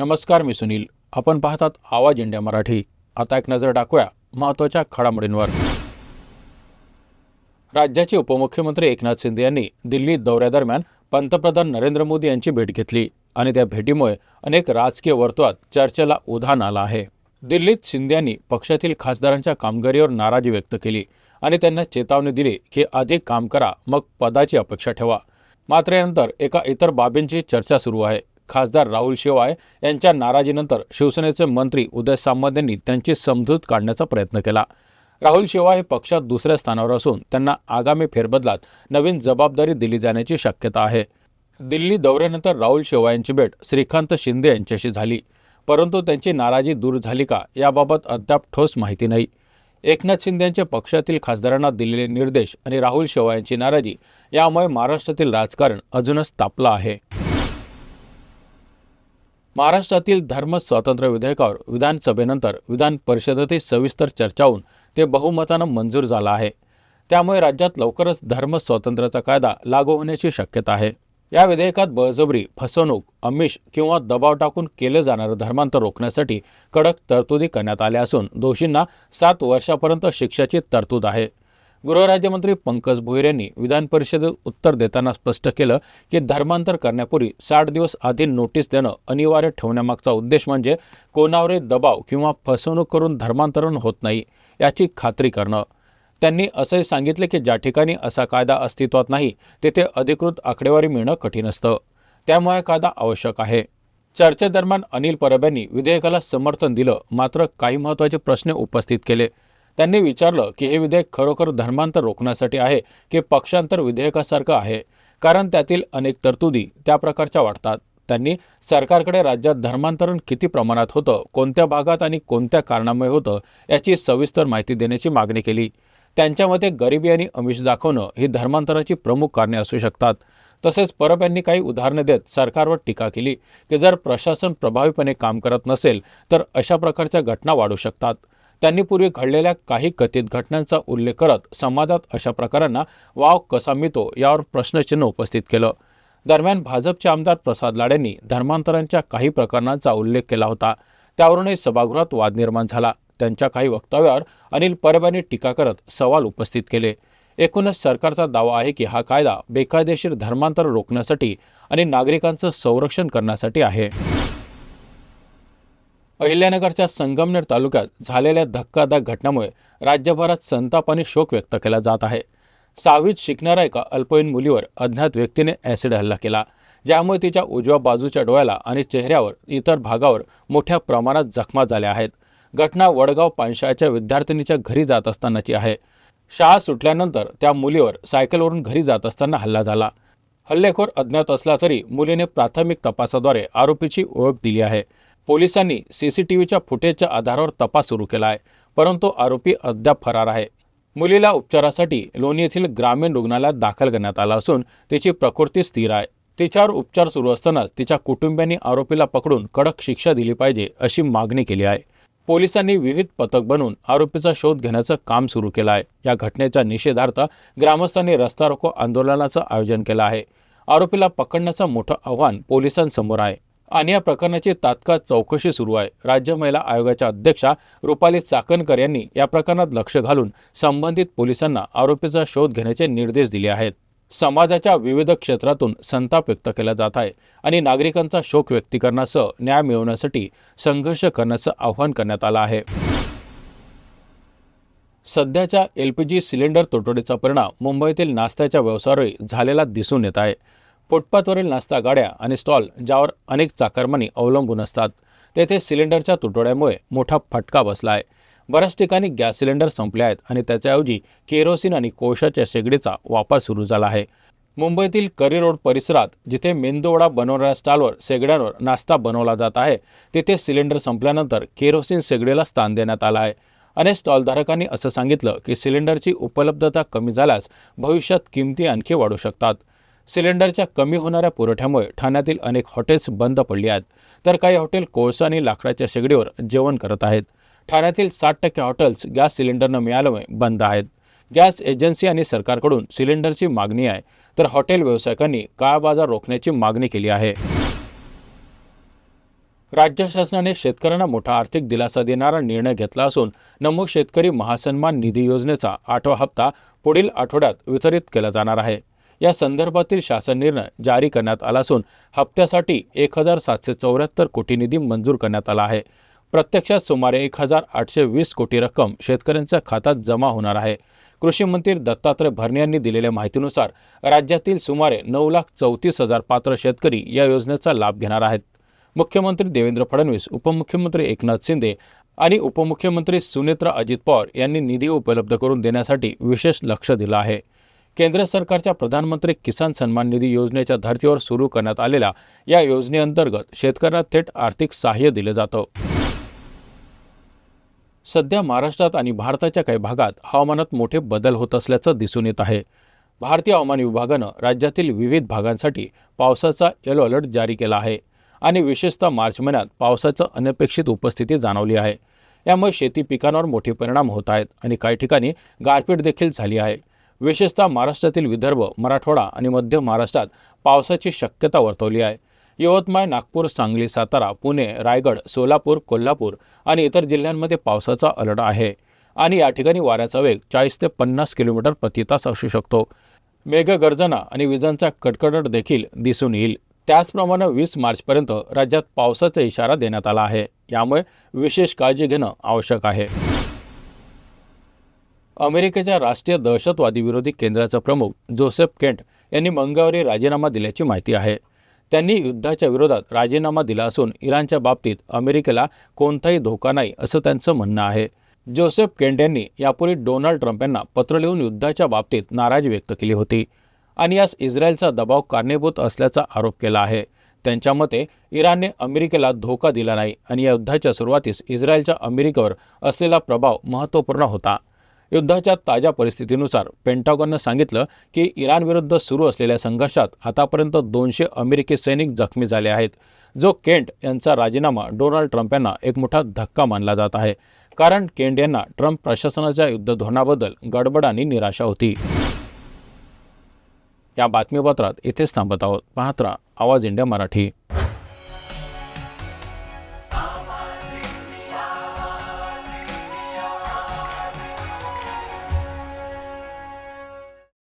नमस्कार, मी सुनील. आपण पाहतात आवाज इंडिया मराठी. आता एक नजर टाकूया महत्त्वाच्या घडामोडींवर. राज्याचे उपमुख्यमंत्री एकनाथ शिंदे यांनी दिल्ली दौऱ्यादरम्यान पंतप्रधान नरेंद्र मोदी यांची भेट घेतली आणि त्या भेटीमुळे अनेक राजकीय वर्तुळात चर्चेला उधाण आलं आहे. दिल्लीत शिंदे यांनी पक्षातील खासदारांच्या कामगिरीवर नाराजी व्यक्त केली आणि त्यांना चेतावणी दिली की अधिक काम करा, मग पदाची अपेक्षा ठेवा. मात्र यानंतर एका इतर बाबींची चर्चा सुरू आहे. खासदार राहुल शेवाळे यांच्या नाराजीनंतर शिवसेनेचे मंत्री उदय सामंत यांनी त्यांची समजूत काढण्याचा प्रयत्न केला. राहुल शेवाळे हे पक्षात दुसऱ्या स्थानावर असून त्यांना आगामी फेरबदलात नवीन जबाबदारी दिली जाण्याची शक्यता आहे. दिल्ली दौऱ्यानंतर राहुल शेवाळे यांची भेट श्रीकांत शिंदे यांच्याशी झाली, परंतु त्यांची नाराजी दूर झाली का याबाबत अद्याप ठोस माहिती नाही. एकनाथ शिंदे यांचे पक्षातील खासदारांना दिलेले निर्देश आणि राहुल शेवाळे यांची नाराजी यामुळे महाराष्ट्रातील राजकारण अजूनच तापलं आहे. महाराष्ट्रातील धर्म स्वातंत्र्य विधेयकावर विधानसभेनंतर विधान परिषदेत सविस्तर चर्चा होऊन ते बहुमतानं मंजूर झालं आहे. त्यामुळे राज्यात लवकरच धर्म स्वातंत्र्याचा कायदा लागू होण्याची शक्यता आहे. या विधेयकात बळजबरी, फसवणूक, आमिष किंवा दबाव टाकून केले जाणारे धर्मांतर रोखण्यासाठी कडक तरतुदी करण्यात आल्या असून दोषींना 7 वर्षापर्यंत शिक्षेची तरतूद आहे. गृहराज्यमंत्री पंकज भोयर यांनी विधान परिषदेत उत्तर देताना स्पष्ट केलं की धर्मांतर करण्यापूर्वी 60 दिवस आधी नोटीस देणं अनिवार्य ठेवण्यामागचा उद्देश म्हणजे कोणावरही दबाव किंवा फसवणूक करून धर्मांतरण होत नाही याची खात्री करणं. त्यांनी असंही सांगितले की ज्या ठिकाणी असा कायदा अस्तित्वात नाही तेथे अधिकृत आकडेवारी मिळणं कठीण असतं. त्यामुळे कायदा आवश्यक आहे. चर्चेदरम्यान अनिल परब यांनी विधेयकाला समर्थन दिलं, मात्र काही महत्त्वाचे प्रश्न उपस्थित केले. त्यांनी विचारलं की हे विधेयक खरोखर धर्मांतर रोखण्यासाठी आहे की पक्षांतर विधेयकासारखं आहे, कारण त्यातील अनेक तरतुदी त्या प्रकारच्या वाटतात. त्यांनी सरकारकडे राज्यात धर्मांतरण किती प्रमाणात होतं, कोणत्या भागात आणि कोणत्या कारणामुळे होतं याची सविस्तर माहिती देण्याची मागणी केली. त्यांच्या मते गरिबी आणि आमिष दाखवणं ही धर्मांतराची प्रमुख कारणे असू शकतात. तसेच परब यांनी काही उदाहरणे देत सरकारवर टीका केली की जर प्रशासन प्रभावीपणे काम करत नसेल तर अशा प्रकारच्या घटना वाढू शकतात. त्यांनी पूर्वी घडलेल्या काही कथित घटनांचा उल्लेख करत समाजात अशा प्रकारांना वाव कसा मिळतो यावर प्रश्नचिन्ह उपस्थित केलं. दरम्यान भाजपचे आमदार प्रसाद लाड यांनी धर्मांतरांच्या काही प्रकरणांचा उल्लेख केला होता. त्यावरूनही सभागृहात वाद निर्माण झाला. त्यांच्या काही वक्तव्यावर अनिल परब यांनी टीका करत सवाल उपस्थित केले. एकूणच सरकारचा दावा आहे की हा कायदा बेकायदेशीर धर्मांतर रोखण्यासाठी आणि नागरिकांचं संरक्षण करण्यासाठी आहे. अहिल्यानगरच्या संगमनेर तालुक्यात झालेल्या धक्कादायक घटनेमुळे राज्यभरात संताप आणि शोक व्यक्त केला जात आहे. 6वीत शिकणाऱ्या एका अल्पवयीन मुलीवर अज्ञात व्यक्तीने ॲसिड हल्ला केला, ज्यामुळे तिच्या उजव्या बाजूच्या डोळ्याला आणि चेहऱ्यावर इतर भागावर मोठ्या प्रमाणात जखमा झाल्या आहेत. घटना वडगाव पानशाळेच्या विद्यार्थिनीच्या घरी जात असतानाची आहे. शाळा सुटल्यानंतर त्या मुलीवर सायकलवरून घरी जात असताना हल्ला झाला. हल्लेखोर अज्ञात असला तरी मुलीने प्राथमिक तपासाद्वारे आरोपीची ओळख दिली आहे. पोलिसांनी CCTVच्या फुटेजच्या आधारावर तपास सुरू केला आहे, परंतु आरोपी अद्याप फरार आहे. मुलीला उपचारासाठी लोणी येथील ग्रामीण रुग्णालयात दाखल करण्यात आला असून तिची प्रकृती स्थिर आहे. तिच्यावर उपचार सुरू असतानाच तिच्या कुटुंबियांनी आरोपीला पकडून कडक शिक्षा दिली पाहिजे अशी मागणी केली आहे. पोलिसांनी विविध पथक बनवून आरोपीचा शोध घेण्याचं काम सुरू केलं आहे. या घटनेच्या निषेधार्थ ग्रामस्थांनी रस्ता रोको आंदोलनाचं आयोजन केलं आहे. आरोपीला पकडण्याचं मोठं आव्हान पोलिसांसमोर आहे आणि या प्रकरणाची तात्काळ चौकशी सुरू आहे. राज्य महिला आयोगाच्या अध्यक्षा रुपाली चाकणकर यांनी या प्रकरणात लक्ष घालून संबंधित पोलिसांना आरोपीचा शोध घेण्याचे निर्देश दिले आहेत. समाजाच्या विविध क्षेत्रातून संताप व्यक्त केला जात आहे आणि नागरिकांचा शोक व्यक्तीकरणासह न्याय मिळवण्यासाठी संघर्ष करण्याचं आवाहन करण्यात आलं आहे. सध्याच्या LPG सिलेंडर तुटवडीचा परिणाम मुंबईतील नाश्त्याच्या व्यवसायावरही झालेला दिसून येत आहे. फुटपाथवरील नाश्ता गाड्या आणि स्टॉल ज्यावर अनेक चाकरमानी अवलंबून असतात, तेथे सिलेंडरच्या तुटवड्यामुळे मोठा फटका बसला आहे. बऱ्याच ठिकाणी गॅस सिलेंडर संपले आहेत आणि त्याच्याऐवजी केरोसिन आणि कोळशाच्या शेगडीचा वापर सुरू झाला आहे. मुंबईतील करी रोड परिसरात जिथे मेंदूवडा बनवणाऱ्या स्टॉलवर शेगड्यांवर नाश्ता बनवला जात आहे, तिथे सिलेंडर संपल्यानंतर केरोसिन शेगडीला स्थान देण्यात आलं आहे. अनेक स्टॉलधारकांनी असं सांगितलं की सिलेंडरची उपलब्धता कमी झाल्यास भविष्यात किमती आणखी वाढू शकतात. सिलेंडरच्या कमी होणाऱ्या पुरवठ्यामुळे ठाण्यातील अनेक हॉटेल्स बंद पडली आहेत, तर काही हॉटेल कोळसा आणि लाकडाच्या शेगडीवर जेवण करत आहेत. ठाण्यातील 60% हॉटेल्स गॅस सिलेंडर न मिळाल्यामुळे बंद आहेत. गॅस एजन्सी आणि सरकारकडून सिलेंडरची मागणी आहे, तर हॉटेल व्यावसायिकांनी काळाबाजार रोखण्याची मागणी केली आहे. राज्य शासनाने शेतकऱ्यांना मोठा आर्थिक दिलासा देणारा निर्णय घेतला असून नमो शेतकरी महासन्मान निधी योजनेचा 8वा हप्ता पुढील आठवड्यात वितरित केला जाणार आहे। या संदर्भातील शासन निर्णय जारी करण्यात आला असून हप्त्यासाठी 1774 कोटी निधी मंजूर करण्यात आला आहे। प्रत्यक्षात सुमारे 1820 कोटी रक्कम शेतकऱ्यांच्या खात्यात जमा होणार आहे। कृषी मंत्री दत्तात्रय भरणे यांनी दिलेल्या माहितीनुसार राज्यातील सुमारे 9,34,000 पात्र शेतकरी या योजनेचा लाभ घेणार आहेत। मुख्यमंत्री देवेंद्र फडणवीस, उपमुख्यमंत्री एकनाथ शिंदे आणि उपमुख्यमंत्री सुनेत्रा अजित पवार यांनी निधी उपलब्ध करून देण्यासाठी विशेष लक्ष दिलं आहे। केंद्र सरकारच्या प्रधानमंत्री किसान सन्मान निधी योजनेच्या धर्तीवर सुरू करण्यात आलेल्या या योजनेअंतर्गत शेतकऱ्यांना थेट आर्थिक सहाय्य दिलं जातं। सध्या महाराष्ट्रात आणि भारताच्या काही भागात हवामानात मोठे बदल होत असल्याचं दिसून येत आहे। भारतीय हवामान विभागानं राज्यातील विविध भागांसाठी पावसाचा येलो अलर्ट जारी केला आहे आणि विशेषतः मार्च महिन्यात पावसाची अनपेक्षित उपस्थिती जाणवली आहे। यामुळे शेती पिकांवर मोठे परिणाम होत आहेत आणि काही ठिकाणी गारपीट देखील झाली आहे। विशेषतः महाराष्ट्रातील विदर्भ, मराठवाडा आणि मध्य महाराष्ट्रात पावसाची शक्यता वर्तवली आहे। यवतमाळ, नागपूर, सांगली, सातारा, पुणे, रायगड, सोलापूर, कोल्हापूर आणि इतर जिल्ह्यांमध्ये पावसाचा अलर्ट आहे आणि या ठिकाणी वाऱ्याचा वेग 40 ते 50 किलोमीटर प्रति तास असू शकतो। मेघगर्जना आणि विजांचा कडकडाट देखील दिसून येईल। त्याचप्रमाणे 20 मार्चपर्यंत राज्यात पावसाचा इशारा देण्यात आला आहे। यामुळे विशेष काळजी घेणं आवश्यक आहे। अमेरिकेच्या राष्ट्रीय दहशतवादी विरोधी केंद्राचे प्रमुख जोसेफ केंट यांनी मंगळवारी राजीनामा दिल्याची माहिती आहे। त्यांनी युद्धाच्या विरोधात राजीनामा दिला असून इराणच्या बाबतीत अमेरिकेला कोणताही धोका नाही असं त्यांचं म्हणणं आहे। जोसेफ केंट यांनी यापूर्वी डोनाल्ड ट्रम्प यांना पत्र लिहून युद्धाच्या बाबतीत नाराजी व्यक्त केली होती आणि यास इस्रायलचा दबाव कारणीभूत असल्याचा आरोप केला आहे। त्यांच्या मते इराणने अमेरिकेला धोका दिला नाही आणि या युद्धाच्या सुरुवातीस इस्रायलच्या अमेरिकेवर असलेला प्रभाव महत्त्वपूर्ण होता। युद्धाच्या ताज्या परिस्थितीनुसार पेंटागॉननं सांगितलं की इराणविरुद्ध सुरू असलेल्या संघर्षात आतापर्यंत 200 अमेरिकी सैनिक जखमी झाले आहेत। जो केंट यांचा राजीनामा डोनाल्ड ट्रम्प यांना एक मोठा धक्का मानला जात आहे, कारण केंट यांना ट्रम्प प्रशासनाच्या युद्ध धोरणाबद्दल गडबड आणि निराशा होती। या बातमीपत्रात इथेच थांबत आहोत। पाहत रहा आवाज इंडिया मराठी।